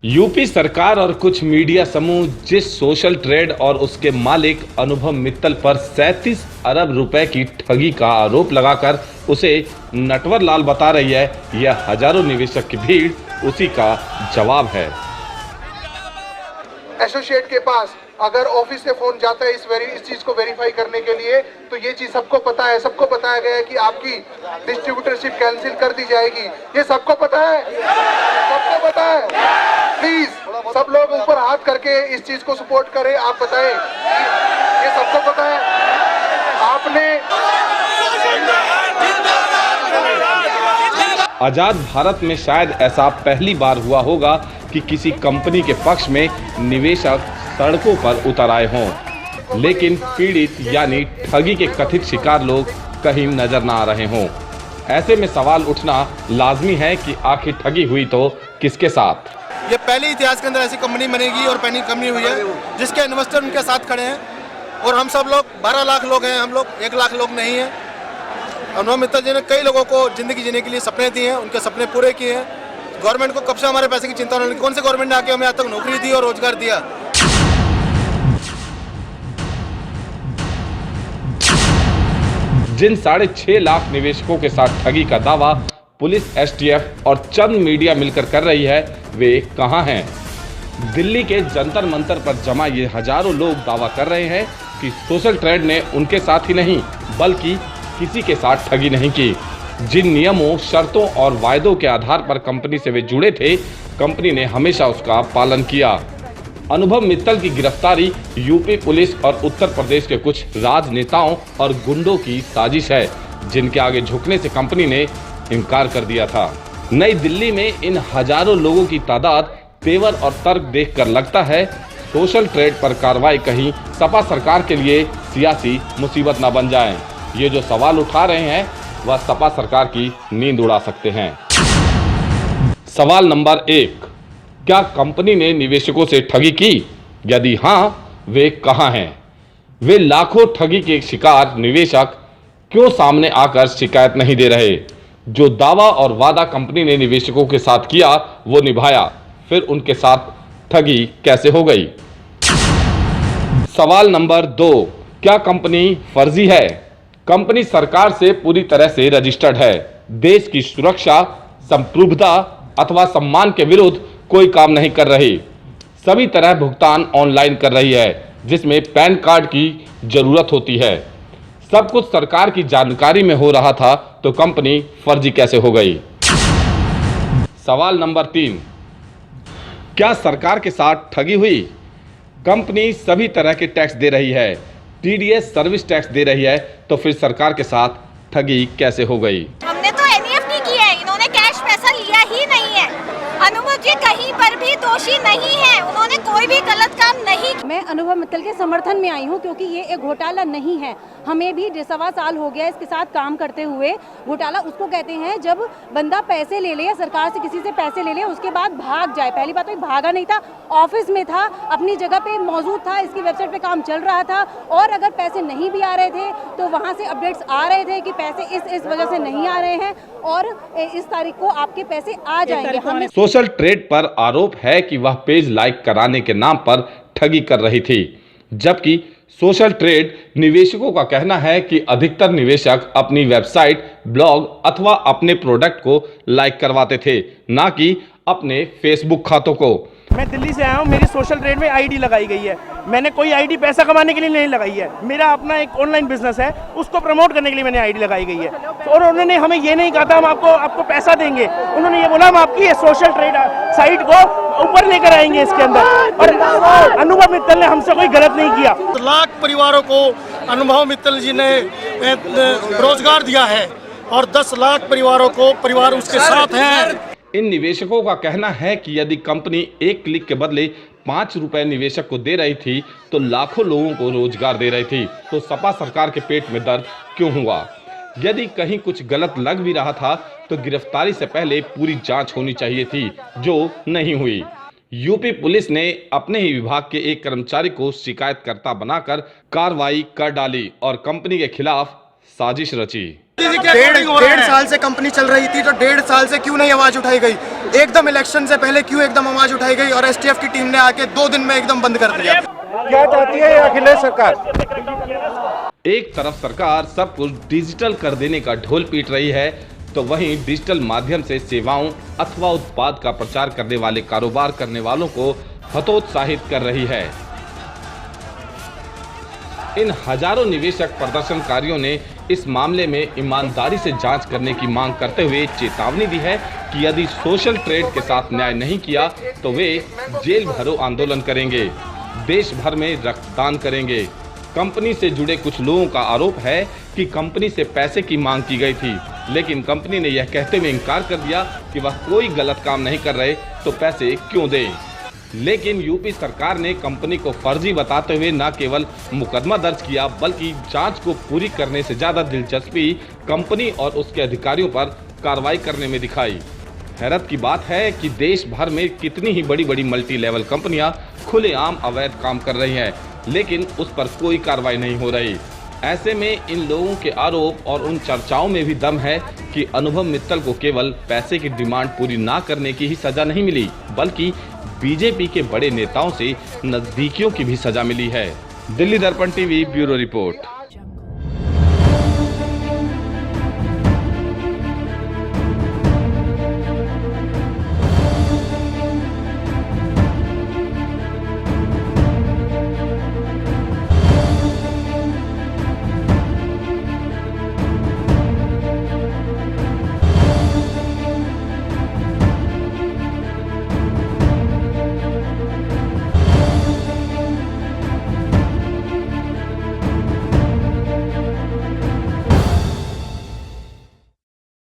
UP सरकार और कुछ मीडिया समूह जिस सोशल ट्रेड और उसके मालिक अनुभव मित्तल पर 37 अरब रुपए की ठगी का आरोप लगाकर उसे नटवर लाल बता रही है, यह हजारों निवेशक की भीड़ उसी का जवाब है। एसोसिएट के पास अगर ऑफिस से फोन जाता है इस चीज को वेरीफाई करने के लिए, तो ये चीज सबको पता है, सबको बताया गया है कि आपकी डिस्ट्रीब्यूटरशिप कैंसिल कर दी जाएगी। ये सबको पता है, सबको पता है। प्लीज सब लोग ऊपर हाथ करके इस चीज को सपोर्ट करें। आप बताएं, ये सबको पता है। आपने आजाद भारत में शायद ऐसा पहली बार हुआ होगा कि किसी कंपनी के पक्ष में निवेशक सड़कों पर उतर आए हों, लेकिन पीड़ित यानी ठगी के कथित शिकार लोग कहीं नजर न आ रहे हों। ऐसे में सवाल उठना लाजमी है कि आखिर ठगी हुई तो किसके साथ। ये पहले इतिहास के अंदर ऐसी कंपनी बनेगी और पहली कंपनी हुई है जिसके इन्वेस्टर उनके साथ खड़े हैं, और हम सब लोग 12 लाख लोग हैं, हम लोग 1 लाख लोग नहीं हैं। अनुभव मित्तल जी ने कई लोगों को जिंदगी जीने के लिए सपने दिए हैं, उनके सपने पूरे किए हैं। गवर्नमेंट को कब से हमारे पैसे की चिंता नहीं, कौन से गवर्नमेंट ने आके हमें आज तक नौकरी दी और रोजगार दिया। जिन 6.5 लाख निवेशकों के साथ ठगी का दावा पुलिस, एसटीएफ और चंद मीडिया मिलकर कर रही है, वे कहां हैं? दिल्ली के जंतर मंतर पर जमा ये हजारों लोग दावा कर रहे हैं कि सोशल ट्रेड ने उनके साथ ही नहीं बल्कि किसी के साथ ठगी नहीं की। जिन नियमों, शर्तों और वायदों के आधार पर कंपनी से वे जुड़े थे, कंपनी ने हमेशा उसका पालन किया। अनुभव मित्तल की गिरफ्तारी यूपी पुलिस और उत्तर प्रदेश के कुछ राजनेताओं और गुंडों की साजिश है, जिनके आगे झुकने से कंपनी ने इनकार कर दिया था। नई दिल्ली में इन हजारों लोगों की तादाद, तेवर और तर्क देखकर लगता है सोशल ट्रेड पर कार्रवाई कहीं सपा सरकार के लिए सियासी मुसीबत न बन जाए। ये जो सवाल उठा रहे हैं वह सपा सरकार की नींद उड़ा सकते हैं। सवाल नंबर 1, क्या कंपनी ने निवेशकों से ठगी की? यदि हाँ, वे कहां हैं? वे लाखों ठगी के शिकार निवेशक क्यों सामने आकर शिकायत नहीं दे रहे? जो दावा और वादा कंपनी ने निवेशकों के साथ किया वो निभाया, फिर उनके साथ ठगी कैसे हो गई? सवाल नंबर 2, क्या कंपनी फर्जी है? कंपनी सरकार से पूरी तरह से रजिस्टर्ड है, देश की सुरक्षा, संप्रभुता अथवा सम्मान के विरुद्ध कोई काम नहीं कर रही। सभी तरह भुगतान ऑनलाइन कर रही है, जिसमें पैन कार्ड की जरूरत होती है। सब कुछ सरकार की जानकारी में हो रहा था, तो कंपनी फर्जी कैसे हो गई? सवाल नंबर 3, क्या सरकार के साथ ठगी हुई? कंपनी सभी तरह के टैक्स दे रही है, टीडीएस सर्विस टैक्स दे रही है, तो फिर सरकार के साथ ठगी कैसे हो गई? हमने तो एनईएफटी किया है, इन्होंने कैश पैसा लिया ही नहीं है। अनुभव जी कहीं पर भी दोषी नहीं है, उन्होंने कोई भी गलत काम नहीं। मैं अनुभव मित्तल के समर्थन में आई हूं, क्योंकि ये एक घोटाला नहीं है। हमें भी 1.25 साल हो गया इसके साथ काम करते हुए। घोटाला उसको कहते हैं जब बंदा पैसे ले ले या सरकार से किसी से पैसे ले ले, उसके बाद भाग जाए। पहली बात तो भागा नहीं था, ऑफिस में था, अपनी जगह पे मौजूद था, इसकी वेबसाइट पे काम चल रहा था, और अगर पैसे नहीं भी आ रहे थे तो वहाँ से अपडेट्स आ रहे थे कि पैसे इस वजह से नहीं आ रहे हैं और इस तारीख को आपके पैसे आ जाएंगे। सोशल ट्रेड पर आरोप है कि वह पेज लाइक कराने के नाम पर ठगी कर रही थी, जबकि सोशल ट्रेड निवेशकों का कहना है कि अधिकतर निवेशक अपनी वेबसाइट, ब्लॉग अथवा अपने प्रोडक्ट को लाइक करवाते थे, ना कि अपने फेसबुक खातों को। मैं दिल्ली से आया हूँ, मेरी सोशल ट्रेड में आईडी लगाई गई है। मैंने कोई आईडी पैसा कमाने के लिए नहीं लगाई है, मेरा अपना एक ऑनलाइन बिजनेस है, उसको प्रमोट करने के लिए मैंने आईडी लगाई गई है। और उन्होंने हमें ये नहीं कहा था हम आपको पैसा देंगे, उन्होंने ये बोला हम आपकी ये सोशल ट्रेड साइट को ऊपर लेकर आएंगे इसके अंदर। और अनुभव मित्तल ने हमसे कोई गलत नहीं किया। लाख परिवारों को अनुभव मित्तल जी ने रोजगार दिया है और 10 लाख परिवारों को परिवार उसके साथ हैं। इन निवेशकों का कहना है कि यदि कंपनी 1 क्लिक के बदले 5 रुपए निवेशक को दे रही थी तो लाखों लोगों को रोजगार दे रही थी, तो सपा सरकार के पेट में दर्द क्यों हुआ? यदि कहीं कुछ गलत लग भी रहा था तो गिरफ्तारी से पहले पूरी जांच होनी चाहिए थी, जो नहीं हुई। यूपी पुलिस ने अपने ही विभाग के एक कर्मचारी को शिकायतकर्ता बनाकर कार्रवाई कर डाली और कंपनी के खिलाफ साजिश रची। डेढ़ साल से कंपनी चल रही थी, तो 1.5 साल से क्यों नहीं आवाज उठाई गई? एकदम इलेक्शन से पहले क्यों एकदम आवाज उठाई गई और एसटीएफ की टीम ने आके 2 दिन में एकदम बंद कर दिया? क्या चाहती है अखिलेश सरकार? एक तरफ सरकार सब कुछ डिजिटल कर देने का ढोल पीट रही है, तो वहीं डिजिटल माध्यम से सेवाओं अथवा उत्पाद का प्रचार करने वाले कारोबार करने वालों को हतोत्साहित कर रही है। इन हजारों निवेशक प्रदर्शनकारियों ने इस मामले में ईमानदारी से जांच करने की मांग करते हुए चेतावनी दी है कि यदि सोशल ट्रेड के साथ न्याय नहीं किया तो वे जेल भरो आंदोलन करेंगे, देश भर में रक्तदान करेंगे। कंपनी से जुड़े कुछ लोगों का आरोप है कि कंपनी से पैसे की मांग की गई थी, लेकिन कंपनी ने यह कहते हुए इनकार कर दिया कि वह कोई गलत काम नहीं कर रहे तो पैसे क्यों दें। लेकिन यूपी सरकार ने कंपनी को फर्जी बताते हुए न केवल मुकदमा दर्ज किया बल्कि जांच को पूरी करने से ज्यादा दिलचस्पी कंपनी और उसके अधिकारियों पर कार्रवाई करने में दिखाई। हैरत की बात है कि देश भर में कितनी ही बड़ी बड़ी मल्टी लेवल कंपनियां खुलेआम अवैध काम कर रही हैं, लेकिन उस पर कोई कार्रवाई नहीं हो रही। ऐसे में इन लोगों के आरोप और उन चर्चाओं में भी दम है कि अनुभव मित्तल को केवल पैसे की डिमांड पूरी ना करने की ही सजा नहीं मिली, बल्कि बीजेपी के बड़े नेताओं से नजदीकियों की भी सजा मिली है। दिल्ली दर्पण टीवी ब्यूरो रिपोर्ट।